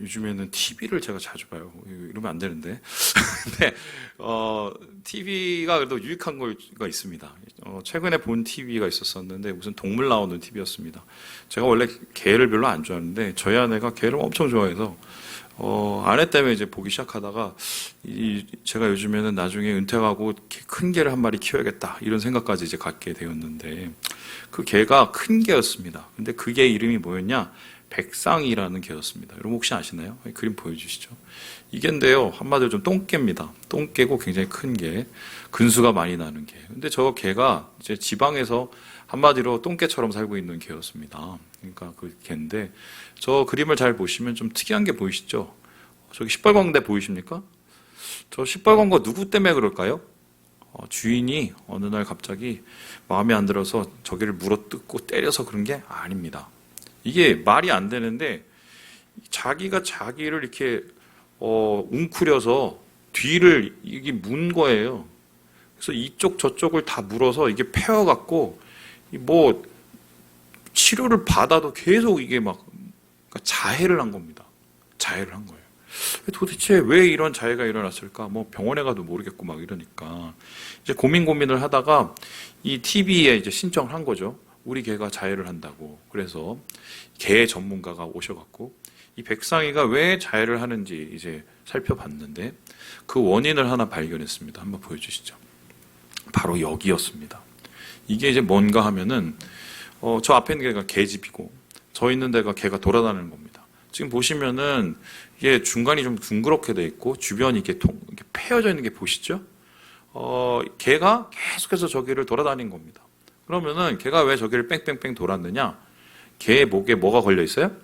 요즘에는 TV를 제가 자주 봐요. 이러면 안 되는데. 근데, TV가 그래도 유익한 거가 있습니다. 최근에 본 TV가 있었었는데, 무슨 동물 나오는 TV였습니다. 제가 원래 개를 별로 안 좋아하는데, 저희 아내가 개를 엄청 좋아해서, 아내 때문에 이제 보기 시작하다가, 제가 요즘에는 나중에 은퇴하고 큰 개를 한 마리 키워야겠다. 이런 생각까지 이제 갖게 되었는데, 그 개가 큰 개였습니다. 근데 그 개 이름이 뭐였냐? 백상이라는 개였습니다. 여러분 혹시 아시나요? 그림 보여주시죠. 이게인데요, 한마디로 좀 똥개입니다. 똥개고 굉장히 큰 개, 근수가 많이 나는 개. 근데 저 개가 이제 지방에서 한마디로 똥개처럼 살고 있는 개였습니다. 그러니까 그 개인데, 저 그림을 잘 보시면 좀 특이한 게 보이시죠? 저기 시뻘건 데 보이십니까? 저 시뻘건 거 누구 때문에 그럴까요? 주인이 어느 날 갑자기 마음에 안 들어서 저기를 물어뜯고 때려서 그런 게 아닙니다. 이게 말이 안 되는데 자기가 자기를 이렇게 웅크려서 뒤를 이게 문 거예요. 그래서 이쪽 저쪽을 다 물어서 이게 패어갖고 뭐 치료를 받아도 계속 이게 막 그러니까 자해를 한 겁니다. 자해를 한 거예요. 도대체 왜 이런 자해가 일어났을까? 뭐 병원에 가도 모르겠고 막 이러니까 이제 고민을 하다가 이 TV에 이제 신청을 한 거죠. 우리 개가 자해를 한다고. 그래서 개 전문가가 오셔갖고 이 백상이가 왜 자해를 하는지 이제 살펴봤는데 그 원인을 하나 발견했습니다. 한번 보여주시죠. 바로 여기였습니다. 이게 이제 뭔가 하면은 저 앞에 있는 개가 개집이고 저 있는 데가 개가 돌아다니는 겁니다. 지금 보시면은 이게 중간이 좀 둥그렇게 돼 있고 주변이 이렇게 패여져 있는 게 보시죠? 개가 계속해서 저기를 돌아다닌 겁니다. 그러면은 개가 왜 저기를 뺑뺑뺑 돌았느냐? 개 목에 뭐가 걸려 있어요?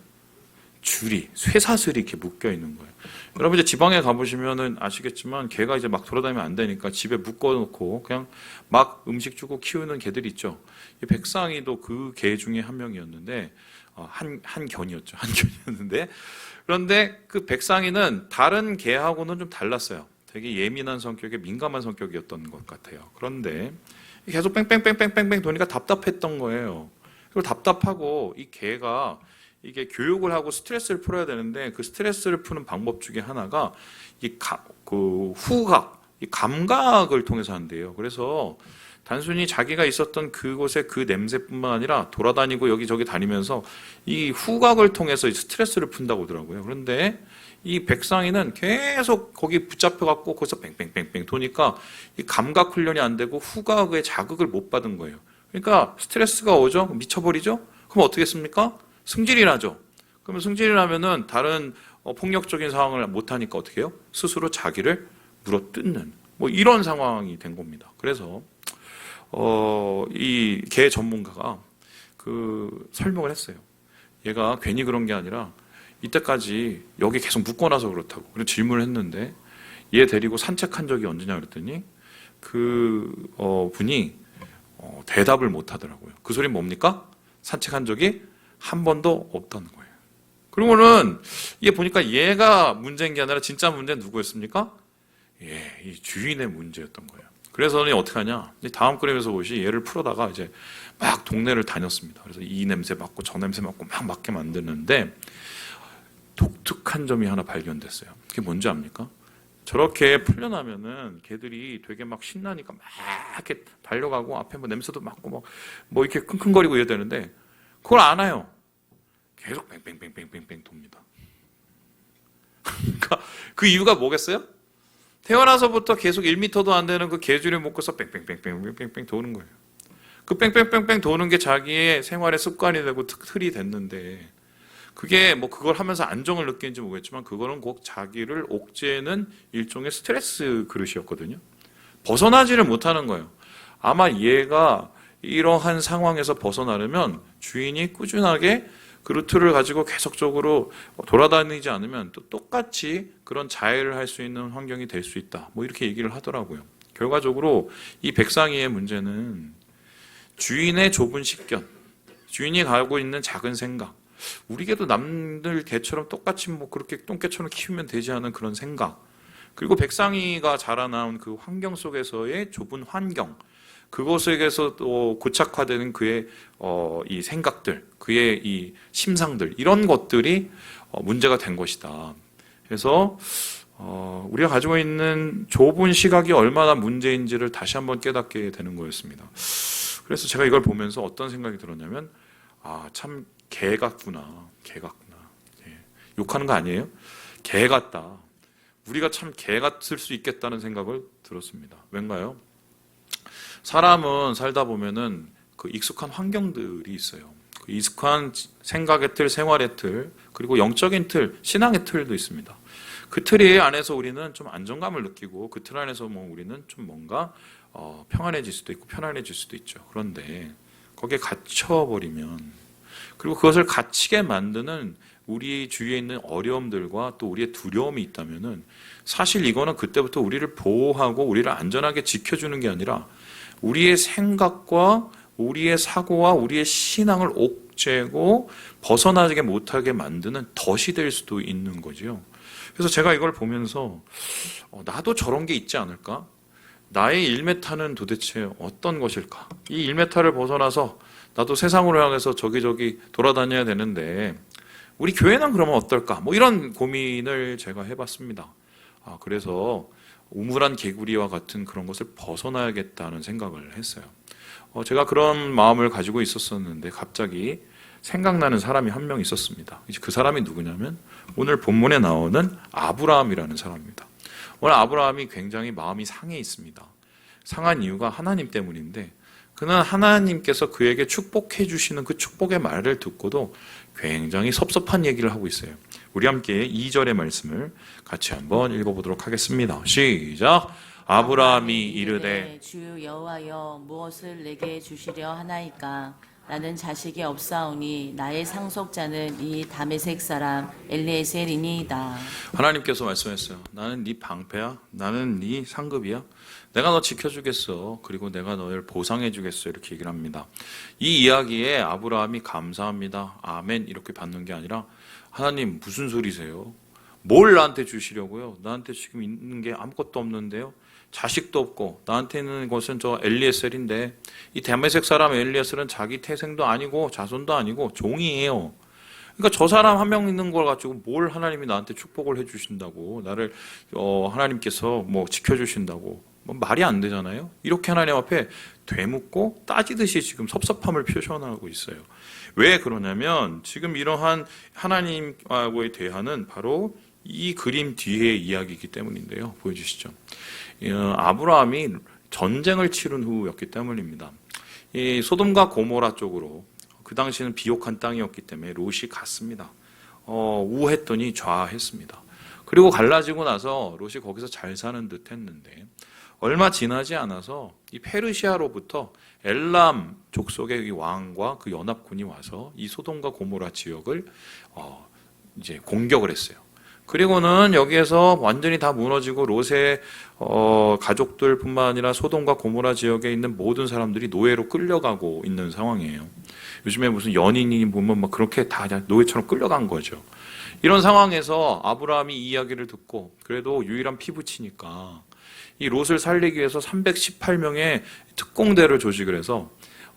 줄이, 쇠사슬이 이렇게 묶여 있는 거예요. 여러분 이제 지방에 가보시면은 아시겠지만 개가 이제 막 돌아다니면 안 되니까 집에 묶어놓고 그냥 막 음식 주고 키우는 개들이 있죠. 이 백상이도 그 개 중에 한 명이었는데 한 견이었죠. 한 견이었는데 그런데 그 백상이는 다른 개하고는 좀 달랐어요. 되게 예민한 성격에 민감한 성격이었던 것 같아요. 그런데 계속 뺑뺑뺑뺑뺑뺑 도니까 답답했던 거예요. 그리고 답답하고 이 개가 이게 교육을 하고 스트레스를 풀어야 되는데 그 스트레스를 푸는 방법 중에 하나가 그 후각, 이 감각을 통해서 한대요. 그래서 단순히 자기가 있었던 그곳의 그 냄새뿐만 아니라 돌아다니고 여기저기 다니면서 이 후각을 통해서 스트레스를 푼다고 하더라고요. 그런데 이 백상이는 계속 거기 붙잡혀갖고 거기서 뺑뺑뺑뺑 도니까 이 감각 훈련이 안 되고 후각의 자극을 못 받은 거예요. 그러니까 스트레스가 오죠? 미쳐버리죠? 그럼 어떻게 했습니까? 승질이 나죠? 그러면 승질이 나면은 다른 폭력적인 상황을 못하니까 어떻게 해요? 스스로 자기를 물어뜯는 뭐 이런 상황이 된 겁니다. 그래서 이 개 전문가가 그 설명을 했어요. 얘가 괜히 그런 게 아니라 이때까지 여기 계속 묶어놔서 그렇다고. 그래서 질문을 했는데 얘 데리고 산책한 적이 언제냐 그랬더니 그 분이 대답을 못 하더라고요. 그 소리는 뭡니까? 산책한 적이 한 번도 없다는 거예요. 그러고는 얘 보니까 얘가 문제인 게 아니라 진짜 문제는 누구였습니까? 예, 이 주인의 문제였던 거예요. 그래서 어떻게 하냐? 다음 그림에서 보시 얘를 풀어다가 이제 막 동네를 다녔습니다. 그래서 이 냄새 맡고 저 냄새 맡고 막 맡게 만드는데 독특한 점이 하나 발견됐어요. 그게 뭔지 압니까? 저렇게 풀려나면은 개들이 되게 막 신나니까 막 이렇게 달려가고 앞에 뭐 냄새도 맡고 뭐 이렇게 킁킁거리고 이래야 되는데 그걸 안 해요. 계속 뺑뺑뺑뺑뺑뺑 돕니다. 그러니까 그 이유가 뭐겠어요? 태어나서부터 계속 1m도 안 되는 그 개줄을 묶어서 뺑뺑뺑뺑뺑뺑 도는 거예요. 그 뺑뺑뺑뺑 도는 게 자기의 생활의 습관이 되고 틀이 됐는데 그게 뭐 그걸 하면서 안정을 느끼는지 모르겠지만 그거는 꼭 자기를 옥죄는 일종의 스트레스 그릇이었거든요. 벗어나지를 못하는 거예요. 아마 얘가 이러한 상황에서 벗어나려면 주인이 꾸준하게 그 루트를 가지고 계속적으로 돌아다니지 않으면 또 똑같이 그런 자해를 할 수 있는 환경이 될 수 있다. 뭐 이렇게 얘기를 하더라고요. 결과적으로 이 백상이의 문제는 주인의 좁은 식견, 주인이 가고 있는 작은 생각, 우리 개도 남들 개처럼 똑같이 뭐 그렇게 똥개처럼 키우면 되지 않은 그런 생각, 그리고 백상이가 자라나온 그 환경 속에서의 좁은 환경, 그것에게서 또 고착화되는 그의 이 생각들, 그의 이 심상들, 이런 것들이 문제가 된 것이다. 그래서 우리가 가지고 있는 좁은 시각이 얼마나 문제인지를 다시 한번 깨닫게 되는 거였습니다. 그래서 제가 이걸 보면서 어떤 생각이 들었냐면 참 개 같구나. 개 같구나. 욕하는 거 아니에요? 개 같다. 우리가 참 개 같을 수 있겠다는 생각을 들었습니다. 왠가요? 사람은 살다 보면은 그 익숙한 환경들이 있어요. 그 익숙한 생각의 틀, 생활의 틀, 그리고 영적인 틀, 신앙의 틀도 있습니다. 그 틀 안에서 우리는 좀 안정감을 느끼고 그 틀 안에서 우리는 좀 뭔가 평안해질 수도 있고 편안해질 수도 있죠. 그런데 거기에 갇혀버리면, 그리고 그것을 갇히게 만드는 우리 주위에 있는 어려움들과 또 우리의 두려움이 있다면은 사실 이거는 그때부터 우리를 보호하고 우리를 안전하게 지켜주는 게 아니라 우리의 생각과 우리의 사고와 우리의 신앙을 옥죄고 벗어나게 못하게 만드는 덫이 될 수도 있는 거죠. 그래서 제가 이걸 보면서 나도 저런 게 있지 않을까? 나의 1m는 도대체 어떤 것일까? 이 1m를 벗어나서 나도 세상으로 향해서 저기저기 돌아다녀야 되는데 우리 교회는 그러면 어떨까? 이런 고민을 제가 해봤습니다. 그래서 우물안 개구리와 같은 그런 것을 벗어나야겠다는 생각을 했어요. 제가 그런 마음을 가지고 있었었는데 갑자기 생각나는 사람이 한 명 있었습니다. 이제 그 사람이 누구냐면 오늘 본문에 나오는 아브라함이라는 사람입니다. 오늘 아브라함이 굉장히 마음이 상해 있습니다. 상한 이유가 하나님 때문인데 그는 하나님께서 그에게 축복해 주시는 그 축복의 말을 듣고도 굉장히 섭섭한 얘기를 하고 있어요. 우리 함께 2절의 말씀을 같이 한번 읽어보도록 하겠습니다. 시작. 아브라함이 이르되 주 여호와여 무엇을 내게 주시려 하나이까? 나는 자식이 없사오니 나의 상속자는 이 다메섹 사람 엘리에셀이니이다. 하나님께서 말씀했어요. 나는 네 방패야. 나는 네 상급이야. 내가 너 지켜주겠어. 그리고 내가 너를 보상해주겠어. 이렇게 얘기를 합니다. 이 이야기에 아브라함이 감사합니다. 아멘 이렇게 받는 게 아니라 하나님 무슨 소리세요? 뭘 나한테 주시려고요? 나한테 지금 있는 게 아무것도 없는데요. 자식도 없고 나한테 있는 것은 저 엘리에셀인데 이 다메섹 사람 엘리에셀은 자기 태생도 아니고 자손도 아니고 종이에요. 그러니까 저 사람 한 명 있는 걸 가지고 뭘 하나님이 나한테 축복을 해주신다고 나를 하나님께서 지켜주신다고 말이 안 되잖아요. 이렇게 하나님 앞에 되묻고 따지듯이 지금 섭섭함을 표현하고 있어요. 왜 그러냐면 지금 이러한 하나님과의 대화는 바로 이 그림 뒤의 이야기이기 때문인데요. 보여주시죠. 아브라함이 전쟁을 치른 후였기 때문입니다. 이 소돔과 고모라 쪽으로 그 당시에는 비옥한 땅이었기 때문에 롯이 갔습니다. 우했더니 좌했습니다. 그리고 갈라지고 나서 롯이 거기서 잘 사는 듯 했는데 얼마 지나지 않아서 이 페르시아로부터 엘람 족속의 이 왕과 그 연합군이 와서 이 소돔과 고모라 지역을 이제 공격을 했어요. 그리고는 여기에서 완전히 다 무너지고 롯의 가족들뿐만 아니라 소돔과 고모라 지역에 있는 모든 사람들이 노예로 끌려가고 있는 상황이에요. 요즘에 무슨 연인이 보면 막 그렇게 다 노예처럼 끌려간 거죠. 이런 상황에서 아브라함이 이 이야기를 듣고 그래도 유일한 피부치니까 이 롯을 살리기 위해서 318명의 특공대를 조직을 해서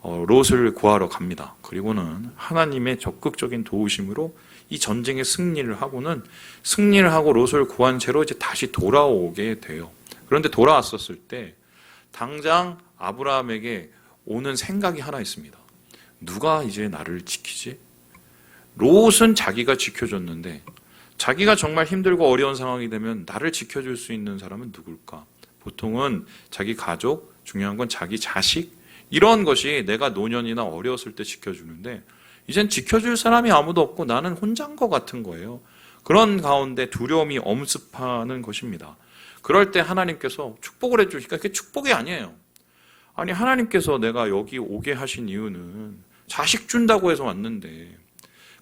롯을 구하러 갑니다. 그리고는 하나님의 적극적인 도우심으로 이 전쟁에 승리를 하고 롯을 구한 채로 이제 다시 돌아오게 돼요. 그런데 돌아왔었을 때 당장 아브라함에게 오는 생각이 하나 있습니다. 누가 이제 나를 지키지? 롯은 자기가 지켜줬는데 자기가 정말 힘들고 어려운 상황이 되면 나를 지켜줄 수 있는 사람은 누굴까? 보통은 자기 가족, 중요한 건 자기 자식, 이런 것이 내가 노년이나 어려웠을 때 지켜주는데 이젠 지켜줄 사람이 아무도 없고 나는 혼자인 것 같은 거예요. 그런 가운데 두려움이 엄습하는 것입니다. 그럴 때 하나님께서 축복을 해주시니까 그게 축복이 아니에요. 아니 하나님께서 내가 여기 오게 하신 이유는 자식 준다고 해서 왔는데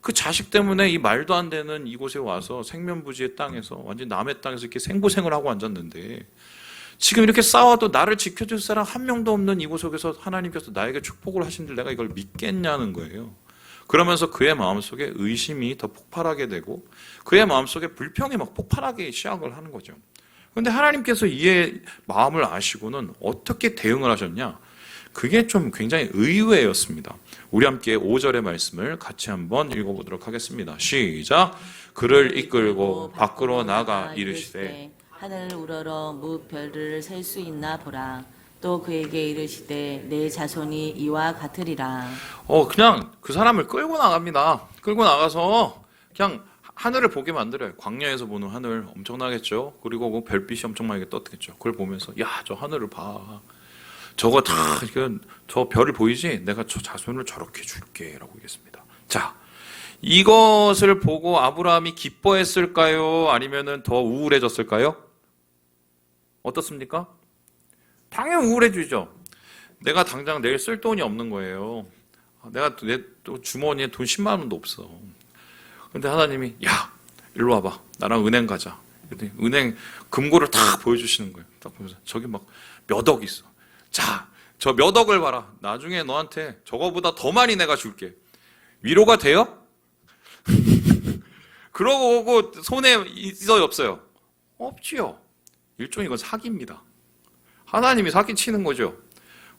그 자식 때문에 이 말도 안 되는 이곳에 와서 생면부지의 땅에서 완전 남의 땅에서 이렇게 생고생을 하고 앉았는데 지금 이렇게 싸워도 나를 지켜줄 사람 한 명도 없는 이곳 속에서 하나님께서 나에게 축복을 하신들 내가 이걸 믿겠냐는 거예요. 그러면서 그의 마음속에 의심이 더 폭발하게 되고 그의 마음속에 불평이 막 폭발하기 시작을 하는 거죠. 그런데 하나님께서 이의 마음을 아시고는 어떻게 대응을 하셨냐? 그게 좀 굉장히 의외였습니다. 우리 함께 5절의 말씀을 같이 한번 읽어보도록 하겠습니다. 시작. 그를 이끌고 밖으로 나가 이르시되 하늘 우러러 무별을 셀 수 있나 보라. 또 그에게 이르시되 내 자손이 이와 같으리라. 그냥 그 사람을 끌고 나갑니다. 끌고 나가서 그냥 하늘을 보게 만들어요. 광야에서 보는 하늘 엄청나겠죠. 그리고 그 별빛이 엄청나게 떴겠죠. 그걸 보면서 야, 저 하늘을 봐. 저거 다 저 별을 보이지? 내가 저 자손을 저렇게 줄게라고 얘기했습니다. 자, 이것을 보고 아브라함이 기뻐했을까요? 아니면은 더 우울해졌을까요? 어떻습니까? 당연히 우울해지죠. 내가 당장 내일 쓸 돈이 없는 거예요. 내가 내 또 주머니에 돈 10만 원도 없어. 근데 하나님이 야, 일로 와봐. 나랑 은행 가자. 그랬더니 은행 금고를 딱 보여주시는 거예요. 딱 보면서 저기 막 몇 억 있어. 자, 저 몇 억을 봐라. 나중에 너한테 저거보다 더 많이 내가 줄게. 위로가 돼요? 그러고 손에 있어요, 없어요? 없지요. 일종의 이건 사기입니다. 하나님이 사기치는 거죠.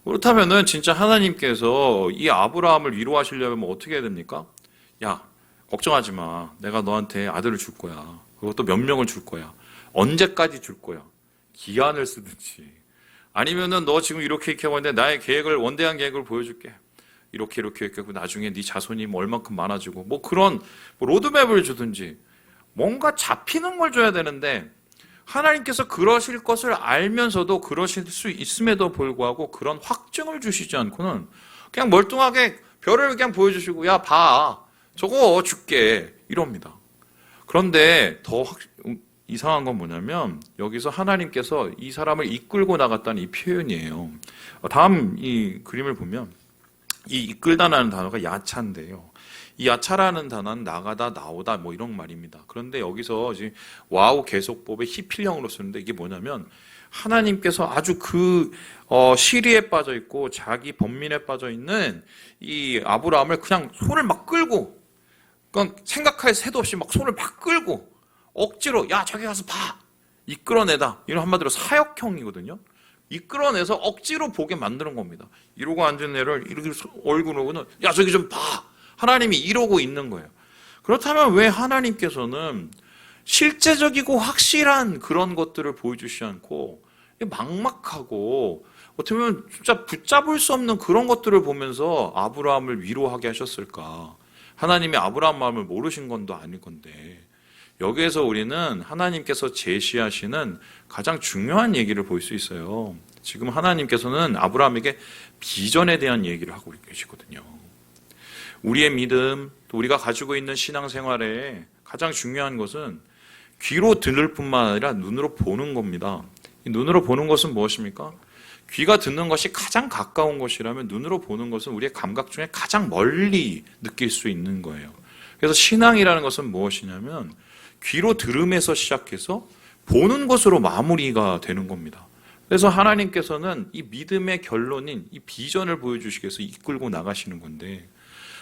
그렇다면은 진짜 하나님께서 이 아브라함을 위로하시려면 어떻게 해야 됩니까? 야, 걱정하지 마. 내가 너한테 아들을 줄 거야. 그것도 몇 명을 줄 거야. 언제까지 줄 거야? 기한을 쓰든지. 아니면은 너 지금 이렇게 하고 있는데 나의 계획을, 원대한 계획을 보여줄게. 이렇게 하고 나중에 네 자손이 뭐 얼만큼 많아지고 뭐 그런 뭐 로드맵을 주든지 뭔가 잡히는 걸 줘야 되는데 하나님께서 그러실 것을 알면서도 그러실 수 있음에도 불구하고 그런 확증을 주시지 않고는 그냥 멀뚱하게 별을 그냥 보여주시고 야, 봐. 저거 줄게. 이럽니다. 그런데 더 이상한 건 뭐냐면 여기서 하나님께서 이 사람을 이끌고 나갔다는 이 표현이에요. 다음 이 그림을 보면 이 이끌다라는 단어가 야차인데요. 이 야차라는 단어는 나가다, 나오다 뭐 이런 말입니다. 그런데 여기서 지금 와우 계속법의 히필형으로 쓰는데 이게 뭐냐면 하나님께서 아주 시리에 빠져 있고 자기 번민에 빠져 있는 이 아브라함을 그냥 손을 막 끌고, 그냥 생각할 새도 없이 막 손을 막 끌고 억지로 야, 저기 가서 봐. 이끌어내다. 이런 한마디로 사역형이거든요. 이끌어내서 억지로 보게 만드는 겁니다. 이러고 앉은 애를 이렇게 얼굴로는 야, 저기 좀 봐. 하나님이 이러고 있는 거예요. 그렇다면 왜 하나님께서는 실제적이고 확실한 그런 것들을 보여주시지 않고 막막하고 어떻게 보면 진짜 붙잡을 수 없는 그런 것들을 보면서 아브라함을 위로하게 하셨을까? 하나님이 아브라함 마음을 모르신 건도 아닐 건데 여기에서 우리는 하나님께서 제시하시는 가장 중요한 얘기를 볼 수 있어요. 지금 하나님께서는 아브라함에게 비전에 대한 얘기를 하고 계시거든요. 우리의 믿음, 또 우리가 가지고 있는 신앙생활에 가장 중요한 것은 귀로 들을 뿐만 아니라 눈으로 보는 겁니다. 이 눈으로 보는 것은 무엇입니까? 귀가 듣는 것이 가장 가까운 것이라면 눈으로 보는 것은 우리의 감각 중에 가장 멀리 느낄 수 있는 거예요. 그래서 신앙이라는 것은 무엇이냐면 귀로 들음에서 시작해서 보는 것으로 마무리가 되는 겁니다. 그래서 하나님께서는 이 믿음의 결론인 이 비전을 보여주시기 위해서 이끌고 나가시는 건데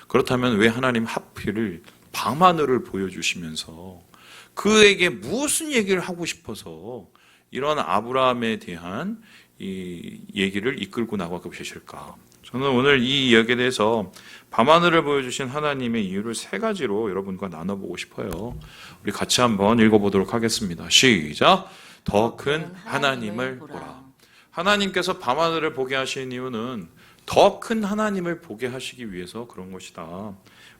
그렇다면 왜 하나님 하필을 밤하늘을 보여주시면서 그에게 무슨 얘기를 하고 싶어서 이런 아브라함에 대한 이 얘기를 이끌고 나가고 계실까? 저는 오늘 이 이야기에 대해서 밤하늘을 보여주신 하나님의 이유를 세 가지로 여러분과 나눠보고 싶어요. 우리 같이 한번 읽어보도록 하겠습니다. 시작! 더 큰 하나님을 보라. 하나님께서 밤하늘을 보게 하신 이유는 더 큰 하나님을 보게 하시기 위해서 그런 것이다.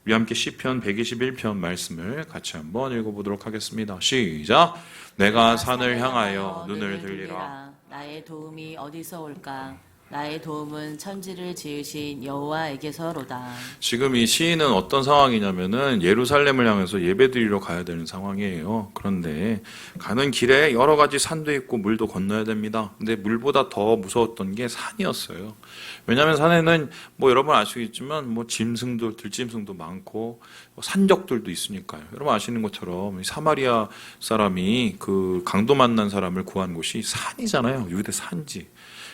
우리 함께 시편 121편 말씀을 같이 한번 읽어보도록 하겠습니다. 시작! 내가 산을 향하여 눈을 들리라. 나의 도움이 어디서 올까? 나의 도움은 천지를 지으신 여호와에게서로다. 지금 이 시인은 어떤 상황이냐면은 예루살렘을 향해서 예배드리러 가야 되는 상황이에요. 그런데 가는 길에 여러 가지 산도 있고 물도 건너야 됩니다. 근데 물보다 더 무서웠던 게 산이었어요. 왜냐하면 산에는 뭐 여러분 아시겠지만 뭐 짐승도 들짐승도 많고 산적들도 있으니까요. 여러분 아시는 것처럼 사마리아 사람이 그 강도 만난 사람을 구한 곳이 산이잖아요. 유대 산지.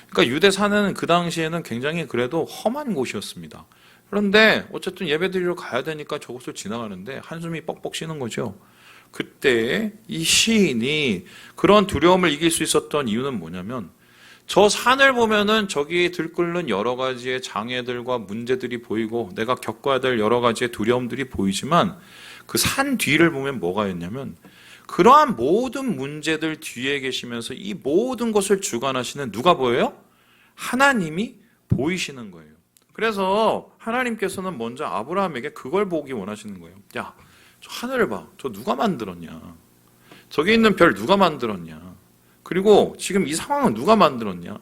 그러니까 유대 산은 그 당시에는 굉장히 그래도 험한 곳이었습니다. 그런데 어쨌든 예배드리러 가야 되니까 저곳을 지나가는데 한숨이 뻑뻑 쉬는 거죠. 그때 이 시인이 그런 두려움을 이길 수 있었던 이유는 뭐냐면 저 산을 보면은 저기 들끓는 여러 가지의 장애들과 문제들이 보이고 내가 겪어야 될 여러 가지의 두려움들이 보이지만 그 산 뒤를 보면 뭐가 있냐면 그러한 모든 문제들 뒤에 계시면서 이 모든 것을 주관하시는 누가 보여요? 하나님이 보이시는 거예요. 그래서 하나님께서는 먼저 아브라함에게 그걸 보기 원하시는 거예요. 야, 저 하늘을 봐. 저 누가 만들었냐? 저기 있는 별 누가 만들었냐? 그리고 지금 이 상황은 누가 만들었냐?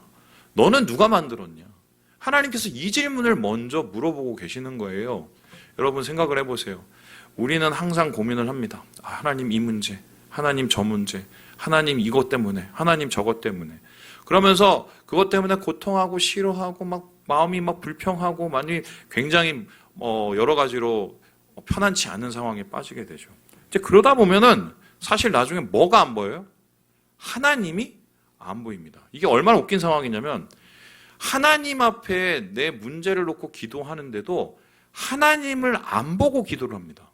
너는 누가 만들었냐? 하나님께서 이 질문을 먼저 물어보고 계시는 거예요. 여러분 생각을 해보세요. 우리는 항상 고민을 합니다. 하나님 이 문제, 하나님 저 문제, 하나님 이것 때문에, 하나님 저것 때문에. 그러면서 그것 때문에 고통하고 싫어하고 막 마음이 막 불평하고 많이 굉장히 여러 가지로 편안치 않은 상황에 빠지게 되죠. 이제 그러다 보면은 사실 나중에 뭐가 안 보여요? 하나님이 안 보입니다. 이게 얼마나 웃긴 상황이냐면 하나님 앞에 내 문제를 놓고 기도하는데도 하나님을 안 보고 기도를 합니다.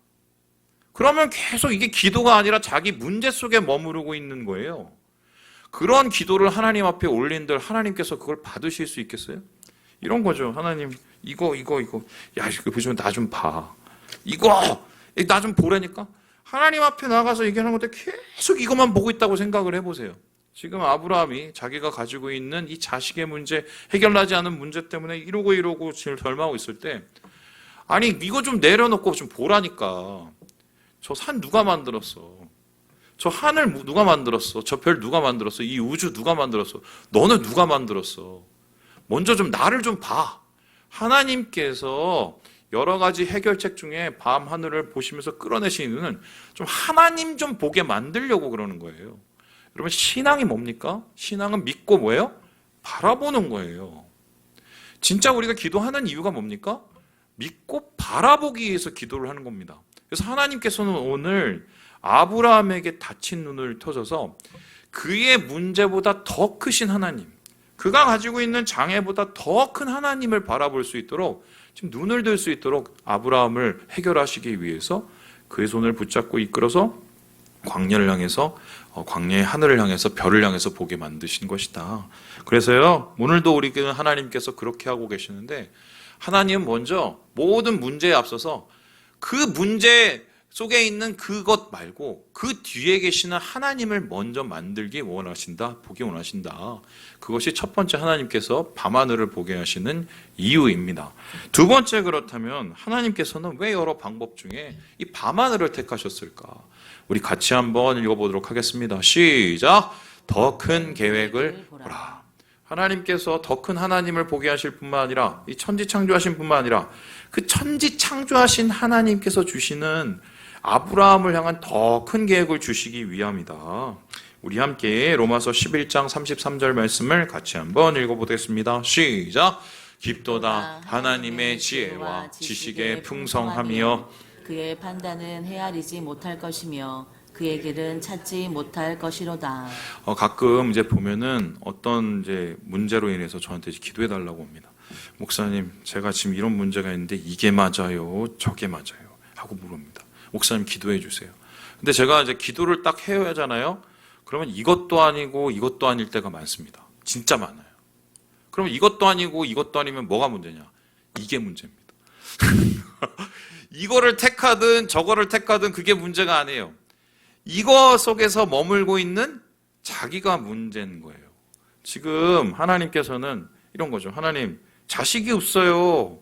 그러면 계속 이게 기도가 아니라 자기 문제 속에 머무르고 있는 거예요. 그런 기도를 하나님 앞에 올린들 하나님께서 그걸 받으실 수 있겠어요? 이런 거죠. 하나님 이거 야 이거 보시면 나 좀 봐. 이거 나 좀 보라니까. 하나님 앞에 나가서 얘기하는 건데 계속 이것만 보고 있다고 생각을 해보세요. 지금 아브라함이 자기가 가지고 있는 이 자식의 문제, 해결나지 않은 문제 때문에 이러고 지금 절망하고 있을 때 아니 이거 좀 내려놓고 좀 보라니까. 저 산 누가 만들었어? 저 하늘 누가 만들었어? 저 별 누가 만들었어? 이 우주 누가 만들었어? 너는 누가 만들었어? 먼저 좀 나를 좀 봐. 하나님께서 여러 가지 해결책 중에 밤 하늘을 보시면서 끌어내신 이유는 좀 하나님 좀 보게 만들려고 그러는 거예요. 여러분 신앙이 뭡니까? 신앙은 믿고 뭐예요? 바라보는 거예요. 진짜 우리가 기도하는 이유가 뭡니까? 믿고 바라보기 위해서 기도를 하는 겁니다. 그래서 하나님께서는 오늘 아브라함에게 닫힌 눈을 터져서 그의 문제보다 더 크신 하나님, 그가 가지고 있는 장애보다 더 큰 하나님을 바라볼 수 있도록 지금 눈을 들 수 있도록 아브라함을 해결하시기 위해서 그의 손을 붙잡고 이끌어서 광야를 향해서 광야의 하늘을 향해서 별을 향해서 보게 만드신 것이다. 그래서요 오늘도 우리는 하나님께서 그렇게 하고 계시는데 하나님은 먼저 모든 문제에 앞서서 그 문제 속에 있는 그것 말고 그 뒤에 계시는 하나님을 먼저 만들기 원하신다, 보기 원하신다. 그것이 첫 번째 하나님께서 밤하늘을 보게 하시는 이유입니다. 두 번째 그렇다면 하나님께서는 왜 여러 방법 중에 이 밤하늘을 택하셨을까? 우리 같이 한번 읽어보도록 하겠습니다. 시작! 더 큰 계획을 보라. 하나님께서 더 큰 하나님을 보게 하실 뿐만 아니라 이 천지 창조하신 뿐만 아니라 그 천지 창조하신 하나님께서 주시는 아브라함을 향한 더 큰 계획을 주시기 위함이다. 우리 함께 로마서 11장 33절 말씀을 같이 한번 읽어보겠습니다. 시작! 깊도다 하나님의 지혜와 지식의 풍성함이여 그의 판단은 헤아리지 못할 것이며 그의 길은 찾지 못할 것이로다. 가끔 이제 보면은 어떤 이제 문제로 인해서 저한테 기도해 달라고 합니다. 목사님, 제가 지금 이런 문제가 있는데 이게 맞아요, 저게 맞아요 하고 물습니다. 목사님 기도해 주세요. 근데 제가 이제 기도를 딱 해야 하잖아요. 그러면 이것도 아니고 이것도 아닐 때가 많습니다. 진짜 많아요. 그러면 이것도 아니고 이것도 아니면 뭐가 문제냐? 이게 문제입니다. 이거를 택하든 저거를 택하든 그게 문제가 아니에요. 이거 속에서 머물고 있는 자기가 문제인 거예요. 지금 하나님께서는 이런 거죠. 하나님, 자식이 없어요.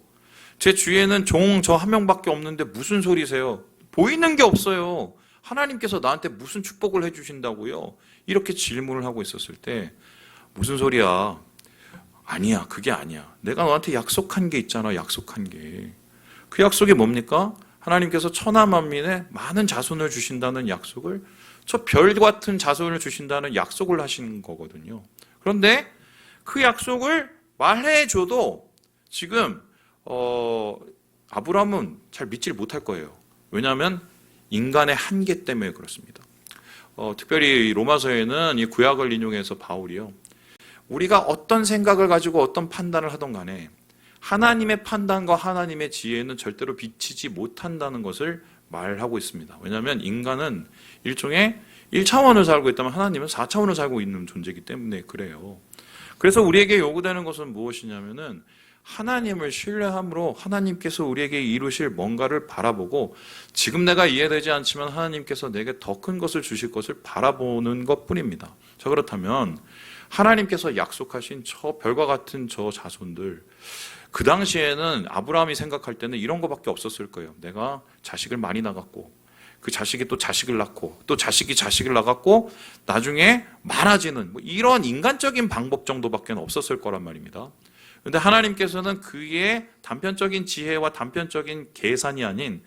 제 주위에는 종 저 한 명밖에 없는데 무슨 소리세요? 보이는 게 없어요. 하나님께서 나한테 무슨 축복을 해주신다고요? 이렇게 질문을 하고 있었을 때 무슨 소리야? 아니야, 그게 아니야. 내가 너한테 약속한 게 있잖아, 약속한 게. 그 약속이 뭡니까? 하나님께서 천하 만민에 많은 자손을 주신다는 약속을, 저 별 같은 자손을 주신다는 약속을 하신 거거든요. 그런데 그 약속을 말해줘도 지금 아브라함은 잘 믿지를 못할 거예요. 왜냐하면 인간의 한계 때문에 그렇습니다. 특별히 로마서에는 이 구약을 인용해서 바울이요, 우리가 어떤 생각을 가지고 어떤 판단을 하던 간에 하나님의 판단과 하나님의 지혜는 절대로 비치지 못한다는 것을 말하고 있습니다. 왜냐하면 인간은 일종의 1차원을 살고 있다면 하나님은 4차원을 살고 있는 존재이기 때문에 그래요. 그래서 우리에게 요구되는 것은 무엇이냐면은 하나님을 신뢰함으로 하나님께서 우리에게 이루실 뭔가를 바라보고 지금 내가 이해되지 않지만 하나님께서 내게 더 큰 것을 주실 것을 바라보는 것뿐입니다. 자, 그렇다면 하나님께서 약속하신 저 별과 같은 저 자손들, 그 당시에는 아브라함이 생각할 때는 이런 것밖에 없었을 거예요. 내가 자식을 많이 낳았고 그 자식이 또 자식을 낳고 또 자식이 자식을 낳았고 나중에 많아지는 뭐 이런 인간적인 방법 정도밖에 없었을 거란 말입니다. 그런데 하나님께서는 그의 단편적인 지혜와 단편적인 계산이 아닌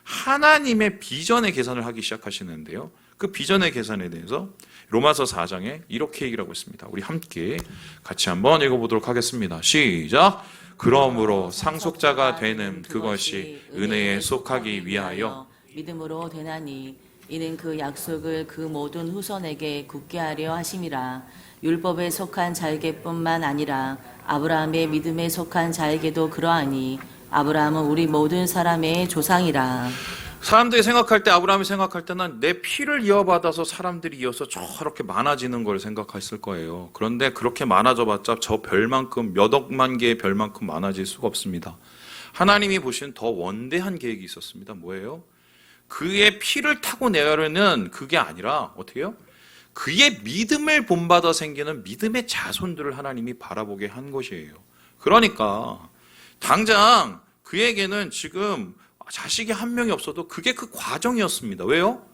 하나님의 비전의 계산을 하기 시작하시는데요. 그 비전의 계산에 대해서 로마서 4장에 이렇게 얘기를 하고 있습니다. 우리 함께 같이 한번 읽어보도록 하겠습니다. 시작! 그러므로 상속자가 되는 그것이 은혜에 속하기 위하여 믿음으로 되나니 이는 그 약속을 그 모든 후손에게 굳게 하려 하심이라. 율법에 속한 자에게뿐만 아니라 아브라함의 믿음에 속한 자에게도 그러하니 아브라함은 우리 모든 사람의 조상이라. 사람들이 생각할 때, 아브라함이 생각할 때는 내 피를 이어받아서 사람들이 이어서 저렇게 많아지는 걸 생각했을 거예요. 그런데 그렇게 많아져봤자 저 별만큼, 몇 억만 개의 별만큼 많아질 수가 없습니다. 하나님이 보시는 더 원대한 계획이 있었습니다. 뭐예요? 그의 피를 타고 내려는 그게 아니라 어떻게 해요? 그의 믿음을 본받아 생기는 믿음의 자손들을 하나님이 바라보게 한 것이에요. 그러니까 당장 그에게는 지금 자식이 한 명이 없어도 그게 그 과정이었습니다. 왜요?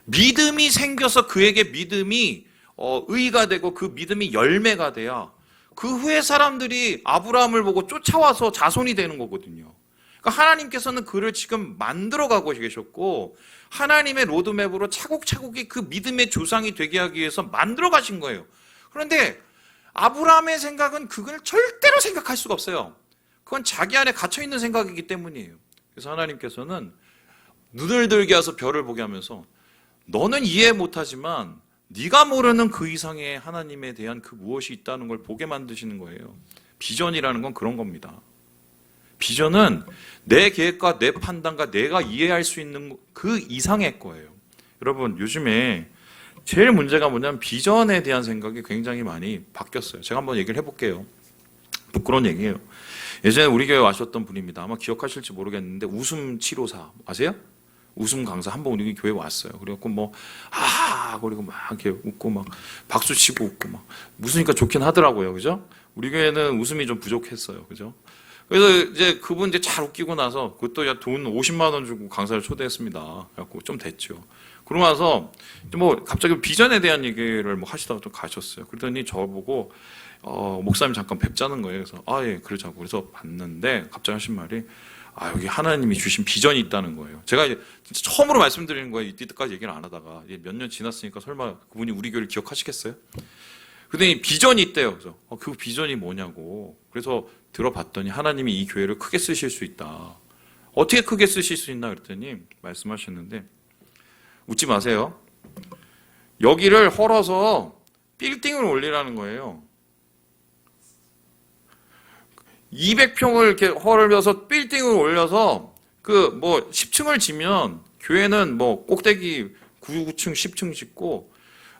믿음이 생겨서 그에게 믿음이 의가 되고 그 믿음이 열매가 돼야 그 후에 사람들이 아브라함을 보고 쫓아와서 자손이 되는 거거든요. 그러니까 하나님께서는 그를 지금 만들어가고 계셨고 하나님의 로드맵으로 차곡차곡이 그 믿음의 조상이 되게 하기 위해서 만들어 가신 거예요. 그런데 아브라함의 생각은 그걸 절대로 생각할 수가 없어요. 그건 자기 안에 갇혀있는 생각이기 때문이에요. 그래서 하나님께서는 눈을 들게 해서 별을 보게 하면서 너는 이해 못하지만 네가 모르는 그 이상의 하나님에 대한 그 무엇이 있다는 걸 보게 만드시는 거예요. 비전이라는 건 그런 겁니다. 비전은 내 계획과 내 판단과 내가 이해할 수 있는 그 이상의 거예요. 여러분 요즘에 제일 문제가 뭐냐면 비전에 대한 생각이 굉장히 많이 바뀌었어요. 제가 한번 얘기를 해볼게요. 부끄러운 얘기예요. 예전에 우리 교회 와셨던 분입니다. 아마 기억하실지 모르겠는데 웃음 치료사 아세요? 웃음 강사 한번 우리 교회에 왔어요. 그래갖고 그리고 막 이렇게 웃고 막 박수 치고 웃고 막 웃으니까 좋긴 하더라고요. 그죠? 우리 교회는 웃음이 좀 부족했어요. 그죠? 그래서 이제 그분 이제 잘 웃기고 나서 그것도 돈 50만 원 주고 강사를 초대했습니다. 그래갖고 좀 됐죠. 그러고 나서 뭐 갑자기 비전에 대한 얘기를 뭐 하시다가 좀 가셨어요. 그러더니 저보고 목사님 잠깐 뵙자는 거예요. 그래서 예 그러자고 그래서 봤는데 갑자기 하신 말이 여기 하나님이 주신 비전이 있다는 거예요. 제가 이제 진짜 처음으로 말씀드리는 거예요. 이때까지 얘기를 안 하다가 몇 년 지났으니까 설마 그분이 우리 교회를 기억하시겠어요? 그랬더니 비전이 있대요. 그래서 그 비전이 뭐냐고. 그래서 들어봤더니 하나님이 이 교회를 크게 쓰실 수 있다. 어떻게 크게 쓰실 수 있나 그랬더니 말씀하셨는데 웃지 마세요. 여기를 헐어서 빌딩을 올리라는 거예요. 200평을 이렇게 헐어서 빌딩을 올려서 10층을 지면 교회는 꼭대기 9층, 10층 짓고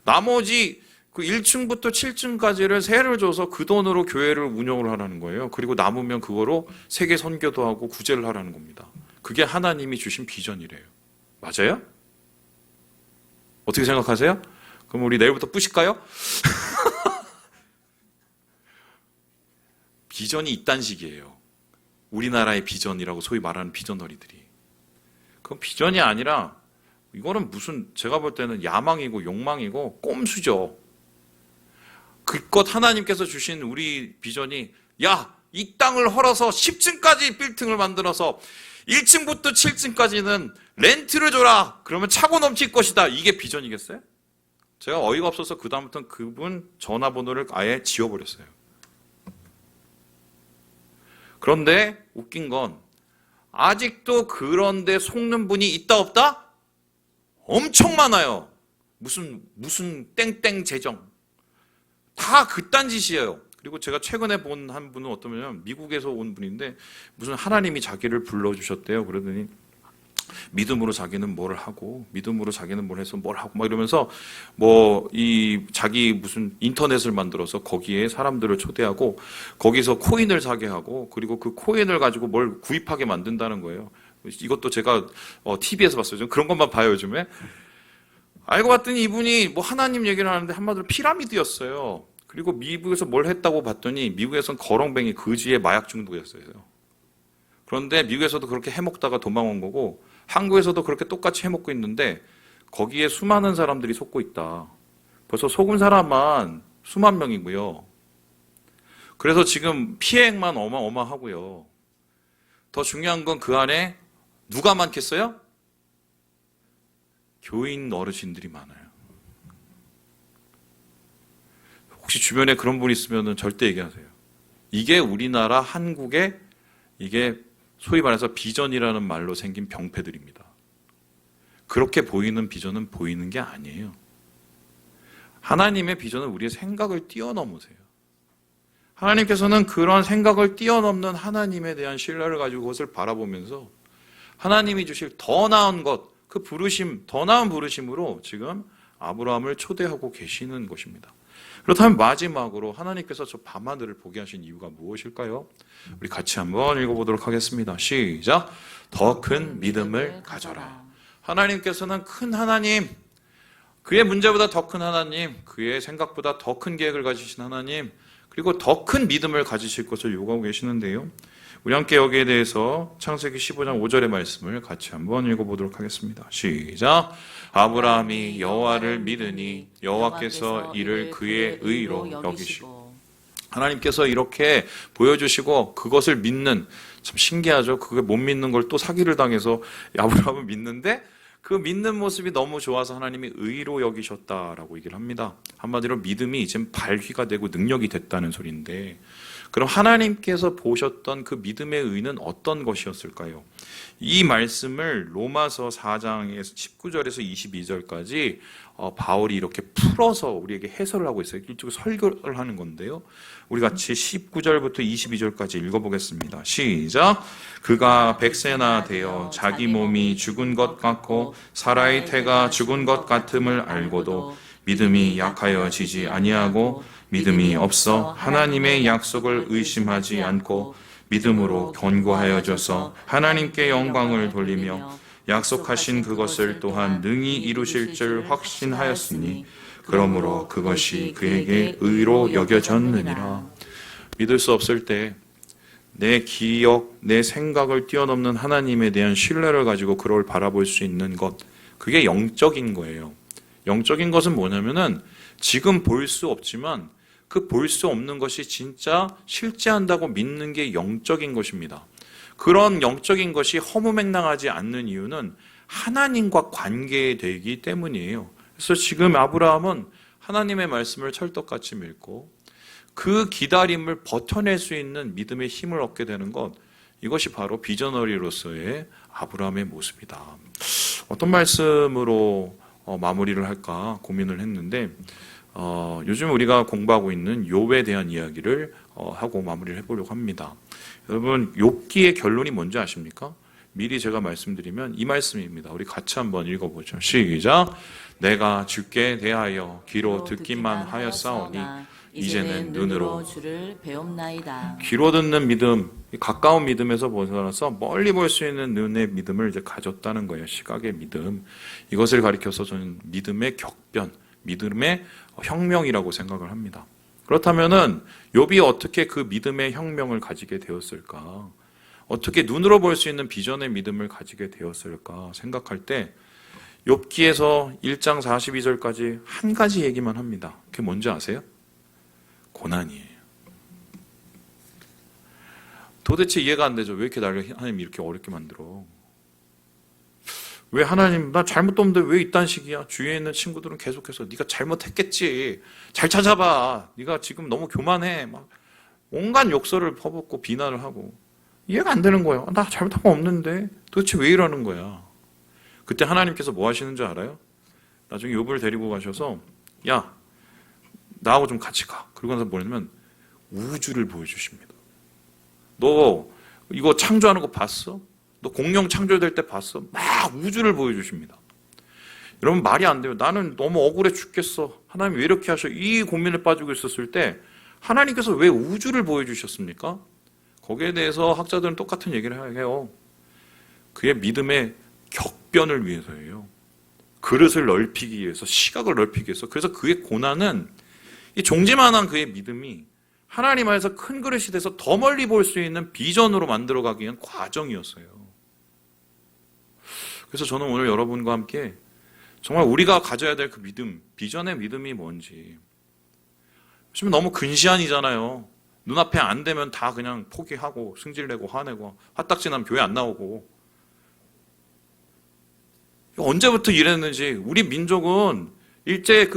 나머지 그 1층부터 7층까지를 세를 줘서 그 돈으로 교회를 운영을 하라는 거예요. 그리고 남으면 그거로 세계 선교도 하고 구제를 하라는 겁니다. 그게 하나님이 주신 비전이래요. 맞아요? 어떻게 생각하세요? 그럼 우리 내일부터 뿌실까요? 비전이 이딴 식이에요. 우리나라의 비전이라고 소위 말하는 비전너리들이. 그건 비전이 아니라 이거는 제가 볼 때는 야망이고 욕망이고 꼼수죠. 그것 하나님께서 주신 우리 비전이 이 땅을 헐어서 10층까지 빌딩을 만들어서 1층부터 7층까지는 렌트를 줘라. 그러면 차고 넘칠 것이다. 이게 비전이겠어요? 제가 어이가 없어서 그 다음부터는 그분 전화번호를 아예 지워버렸어요. 그런데 웃긴 건 아직도 그런데 속는 분이 있다 없다? 엄청 많아요. 무슨 땡땡 재정. 다 그딴 짓이에요. 그리고 제가 최근에 본 한 분은 어떠냐면 미국에서 온 분인데 무슨 하나님이 자기를 불러주셨대요. 그러더니 믿음으로 자기는 뭘 하고, 믿음으로 자기는 뭘 해서 뭘 하고, 막 이러면서, 뭐, 자기 무슨 인터넷을 만들어서 거기에 사람들을 초대하고, 거기서 코인을 사게 하고, 그리고 그 코인을 가지고 뭘 구입하게 만든다는 거예요. 이것도 제가, TV에서 봤어요. 좀 그런 것만 봐요, 요즘에. 알고 봤더니 이분이 뭐 하나님 얘기를 하는데 한마디로 피라미드였어요. 그리고 미국에서 뭘 했다고 봤더니 미국에선 거렁뱅이 거지의 마약 중독이었어요. 그런데 미국에서도 그렇게 해먹다가 도망온 거고 한국에서도 그렇게 똑같이 해먹고 있는데 거기에 수많은 사람들이 속고 있다. 벌써 속은 사람만 수만 명이고요. 그래서 지금 피해액만 어마어마하고요. 더 중요한 건 그 안에 누가 많겠어요? 교인 어르신들이 많아요. 혹시 주변에 그런 분 있으면 절대 얘기하세요. 이게 우리나라 한국의 이게 소위 말해서 비전이라는 말로 생긴 병폐들입니다. 그렇게 보이는 비전은 보이는 게 아니에요. 하나님의 비전은 우리의 생각을 뛰어넘으세요. 하나님께서는 그런 생각을 뛰어넘는 하나님에 대한 신뢰를 가지고 그것을 바라보면서 하나님이 주실 더 나은 것, 그 부르심, 더 나은 부르심으로 지금 아브라함을 초대하고 계시는 것입니다. 그렇다면 마지막으로 하나님께서 저 밤하늘을 보게 하신 이유가 무엇일까요? 우리 같이 한번 읽어보도록 하겠습니다. 시작! 더 큰 믿음을 가져라. 하나님께서는 큰 하나님, 그의 문제보다 더 큰 하나님, 그의 생각보다 더 큰 계획을 가지신 하나님, 그리고 더 큰 믿음을 가지실 것을 요구하고 계시는데요. 우리 함께 여기에 대해서 창세기 15장 5절의 말씀을 같이 한번 읽어보도록 하겠습니다. 시작! 아브라함이 여호와를 믿으니 여호와께서 이를 그의 의로 여기시고. 하나님께서 이렇게 보여주시고 그것을 믿는, 참 신기하죠. 그게 못 믿는 걸 또 사기를 당해서 아브라함은 믿는데 그 믿는 모습이 너무 좋아서 하나님이 의로 여기셨다라고 얘기를 합니다. 한마디로 믿음이 이젠 발휘가 되고 능력이 됐다는 소리인데, 그럼 하나님께서 보셨던 그 믿음의 의는 어떤 것이었을까요? 이 말씀을 로마서 4장에서 19절에서 22절까지 바울이 이렇게 풀어서 우리에게 해설을 하고 있어요. 일종의 설교를 하는 건데요. 우리 같이 19절부터 22절까지 읽어보겠습니다. 시작! 그가 100세나 되어 자기 몸이 죽은 것 같고 사라의 태가 죽은 것 같음을 알고도 믿음이 약하여지지 아니하고 믿음이 없어 하나님의 약속을 의심하지 않고 믿음으로 견고하여져서 하나님께 영광을 돌리며 약속하신 그것을 또한 능히 이루실 줄 확신하였으니 그러므로 그것이 그에게 의로 여겨졌느니라. 믿을 수 없을 때 내 기억, 내 생각을 뛰어넘는 하나님에 대한 신뢰를 가지고 그걸 바라볼 수 있는 것, 그게 영적인 거예요. 영적인 것은 뭐냐면은 지금 볼 수 없지만 그 볼 수 없는 것이 진짜 실제한다고 믿는 게 영적인 것입니다. 그런 영적인 것이 허무맹랑하지 않는 이유는 하나님과 관계되기 때문이에요. 그래서 지금 아브라함은 하나님의 말씀을 철떡같이 믿고 그 기다림을 버텨낼 수 있는 믿음의 힘을 얻게 되는 것, 이것이 바로 비전어리로서의 아브라함의 모습이다. 어떤 말씀으로 마무리를 할까 고민을 했는데 요즘 우리가 공부하고 있는 욥에 대한 이야기를 하고 마무리를 해보려고 합니다. 여러분, 욥기의 결론이 뭔지 아십니까? 미리 제가 말씀드리면 이 말씀입니다. 우리 같이 한번 읽어보죠. 시작! 내가 주께 대하여 귀로 듣기만 하였사오니 이제는 눈으로 주를 배움나이다. 귀로 듣는 믿음, 가까운 믿음에서 벗어나서 멀리 볼 수 있는 눈의 믿음을 이제 가졌다는 거예요. 시각의 믿음. 이것을 가리켜서 저는 믿음의 격변, 믿음의 혁명이라고 생각을 합니다. 그렇다면은 욥이 어떻게 그 믿음의 혁명을 가지게 되었을까? 어떻게 눈으로 볼 수 있는 비전의 믿음을 가지게 되었을까 생각할 때 욥기에서 1장 42절까지 한 가지 얘기만 합니다. 그게 뭔지 아세요? 고난이에요. 도대체 이해가 안 되죠. 왜 이렇게 나를 하나님이 이렇게 어렵게 만들어? 왜 하나님, 나 잘못도 없는데 왜 이딴 식이야? 주위에 있는 친구들은 계속해서 네가 잘못했겠지. 잘 찾아봐. 네가 지금 너무 교만해. 막 온갖 욕설을 퍼붓고 비난을 하고 이해가 안 되는 거예요. 나 잘못한 거 없는데 도대체 왜 이러는 거야? 그때 하나님께서 뭐 하시는 줄 알아요? 나중에 욥을 데리고 가셔서 야, 나하고 좀 같이 가. 그러고 나서 뭐냐면 우주를 보여주십니다. 너 이거 창조하는 거 봤어? 너 공룡 창조될 때 봤어? 막 우주를 보여주십니다. 여러분 말이 안 돼요. 나는 너무 억울해 죽겠어. 하나님 왜 이렇게 하셔? 이 고민에 빠지고 있었을 때 하나님께서 왜 우주를 보여주셨습니까? 거기에 대해서 학자들은 똑같은 얘기를 해요. 그의 믿음의 격변을 위해서예요. 그릇을 넓히기 위해서, 시각을 넓히기 위해서. 그래서 그의 고난은 이 종지만한 그의 믿음이 하나님 안에서 큰 그릇이 돼서 더 멀리 볼 수 있는 비전으로 만들어가기 위한 과정이었어요. 그래서 저는 오늘 여러분과 함께 정말 우리가 가져야 될 그 믿음, 비전의 믿음이 뭔지. 요즘 너무 근시안이잖아요. 눈앞에 안 되면 다 그냥 포기하고 승질내고 화내고 화딱지 나면 교회 안 나오고. 언제부터 이랬는지. 우리 민족은 일제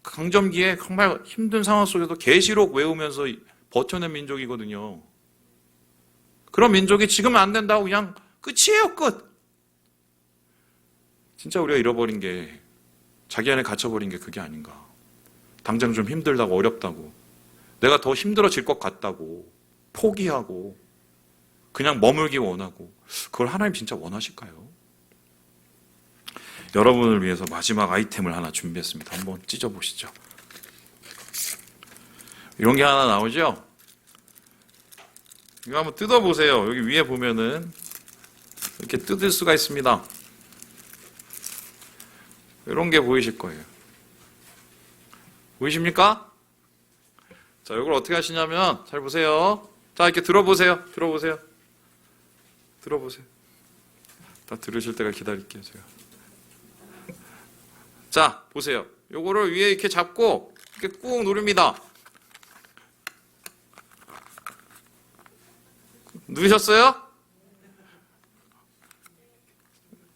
강점기에 정말 힘든 상황 속에서 계시록 외우면서 버텨낸 민족이거든요. 그런 민족이 지금 안 된다고 그냥 끝이에요, 끝. 진짜 우리가 잃어버린 게, 자기 안에 갇혀버린 게 그게 아닌가. 당장 좀 힘들다고, 어렵다고, 내가 더 힘들어질 것 같다고 포기하고 그냥 머물기 원하고, 그걸 하나님 진짜 원하실까요? 여러분을 위해서 마지막 아이템을 하나 준비했습니다. 한번 찢어보시죠. 이런 게 하나 나오죠? 이거 한번 뜯어보세요. 여기 위에 보면은 이렇게 뜯을 수가 있습니다. 이런 게 보이실 거예요. 보이십니까? 자, 이걸 어떻게 하시냐면, 잘 보세요. 자, 이렇게 들어보세요. 들어보세요. 다 들으실 때가 기다릴게요, 제가. 자, 보세요. 요거를 위에 이렇게 잡고 이렇게 꾹 누릅니다. 누르셨어요?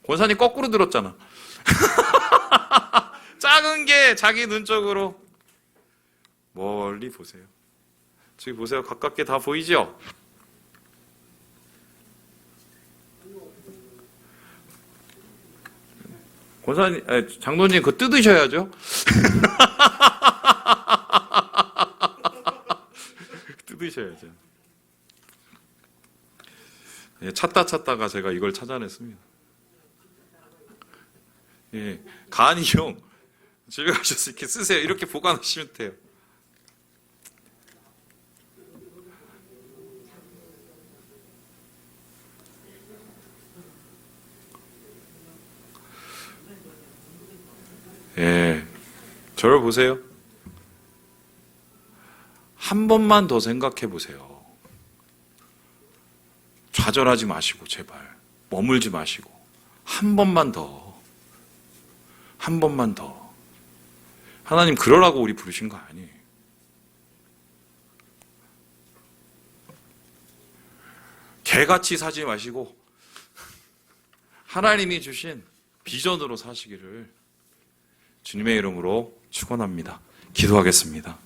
권사님 거꾸로 들었잖아. 작은 게 자기 눈 쪽으로. 멀리 보세요. 저기 보세요. 가깝게 다 보이죠? 권사님, 장로님 그거 뜯으셔야죠. 뜯으셔야죠. 찾다가 제가 이걸 찾아냈습니다. 예, 간이용 집에 가셔서 이렇게 쓰세요. 이렇게 보관하시면 돼요. 예, 저를 보세요. 한 번만 더 생각해 보세요. 좌절하지 마시고 제발 머물지 마시고 한 번만 더. 하나님 그러라고 우리 부르신 거 아니에요. 개같이 사지 마시고 하나님이 주신 비전으로 사시기를 주님의 이름으로 축원합니다. 기도하겠습니다.